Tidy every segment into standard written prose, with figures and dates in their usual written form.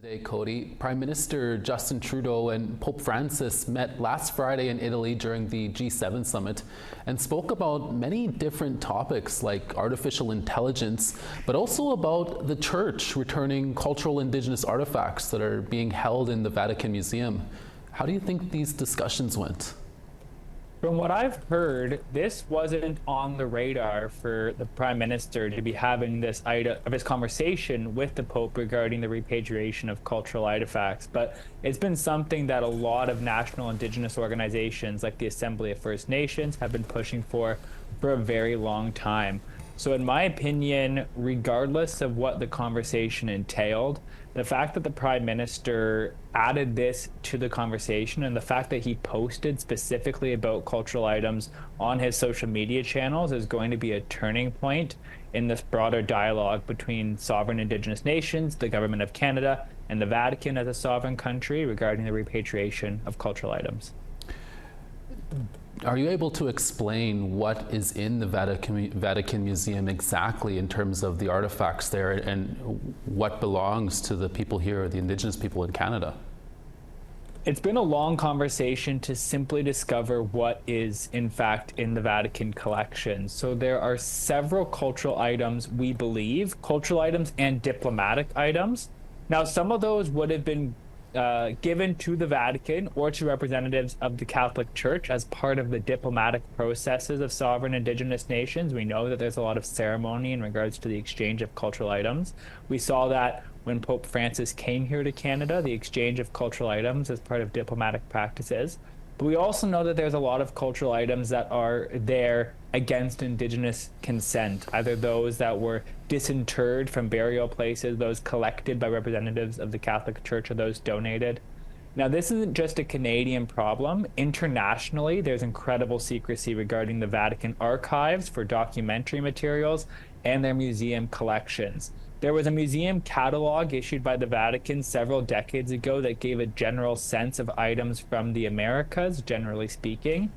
Today, Cody, Prime Minister Justin Trudeau and Pope Francis met last Friday in Italy during the G7 summit and spoke about many different topics like artificial intelligence, but also about the Church returning cultural Indigenous artifacts that are being held in the Vatican Museum. How do you think these discussions went? From what I've heard, this wasn't on the radar for the Prime Minister to be having this conversation with the Pope regarding the repatriation of cultural artifacts. But it's been something that a lot of national Indigenous organizations like the Assembly of First Nations have been pushing for a very long time. So in my opinion, regardless of what the conversation entailed, the fact that the Prime Minister added this to the conversation and the fact that he posted specifically about cultural items on his social media channels is going to be a turning point in this broader dialogue between sovereign Indigenous nations, the Government of Canada, and the Vatican as a sovereign country regarding the repatriation of cultural items. Are you able to explain what is in the Vatican Museum exactly in terms of the artifacts there and what belongs to the people here, the Indigenous people in Canada? It's been a long conversation to simply discover what is, in fact, in the Vatican collection. So there are several cultural items, we believe, cultural items and diplomatic items. Now, some of those would have been given to the Vatican or to representatives of the Catholic Church as part of the diplomatic processes of sovereign Indigenous nations. We know that there's a lot of ceremony in regards to the exchange of cultural items. We saw that when Pope Francis came here to Canada, the exchange of cultural items as part of diplomatic practices. But we also know that there's a lot of cultural items that are there against Indigenous consent, either those that were disinterred from burial places, those collected by representatives of the Catholic Church, or those donated. Now, this isn't just a Canadian problem. Internationally, there's incredible secrecy regarding the Vatican archives for documentary materials and their museum collections. There was a museum catalog issued by the Vatican several decades ago that gave a general sense of items from the Americas, generally speaking,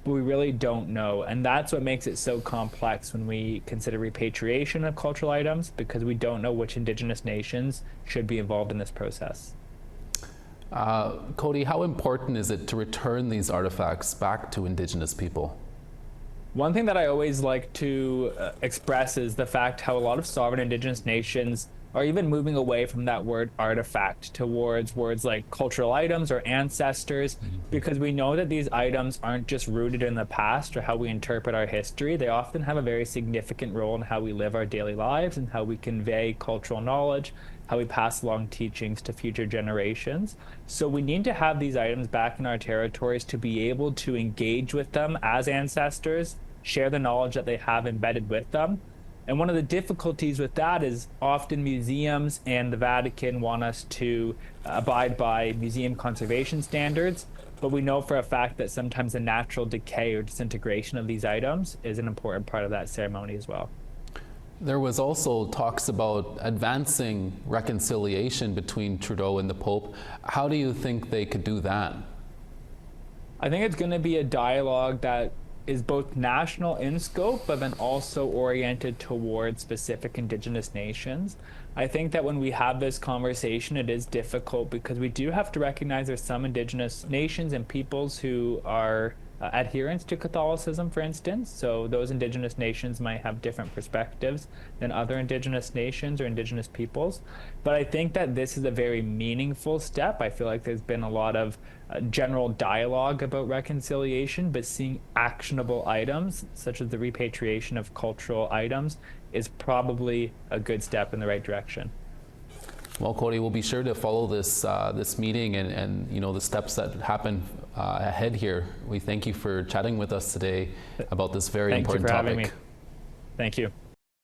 but we really don't know. And that's what makes it so complex when we consider repatriation of cultural items, because we don't know which Indigenous nations should be involved in this process. Cody, how important is it to return these artifacts back to Indigenous people? One thing that I always like to express is the fact how a lot of sovereign Indigenous nations are even moving away from that word artifact towards words like cultural items or ancestors, because we know that these items aren't just rooted in the past or how we interpret our history. They often have a very significant role in how we live our daily lives and how we convey cultural knowledge, how we pass along teachings to future generations. So we need to have these items back in our territories to be able to engage with them as ancestors, share the knowledge that they have embedded with them. And one of the difficulties with that is often museums and the Vatican want us to abide by museum conservation standards, but we know for a fact that sometimes the natural decay or disintegration of these items is an important part of that ceremony as well. There was also talks about advancing reconciliation between Trudeau and the Pope. How do you think they could do that? I think it's going to be a dialogue that is both national in scope, but then also oriented towards specific Indigenous nations. I think that when we have this conversation, it is difficult because we do have to recognize there's some Indigenous nations and peoples who are adherents to Catholicism, for instance. So those Indigenous nations might have different perspectives than other Indigenous nations or Indigenous peoples. But I think that this is a very meaningful step. I feel like there's been a lot of general dialogue about reconciliation, but seeing actionable items, such as the repatriation of cultural items, is probably a good step in the right direction. Well, Cody, we'll be sure to follow this this meeting and you know the steps that happen ahead here. We thank you for chatting with us today about this very important topic. Thank you for having me. Thank you.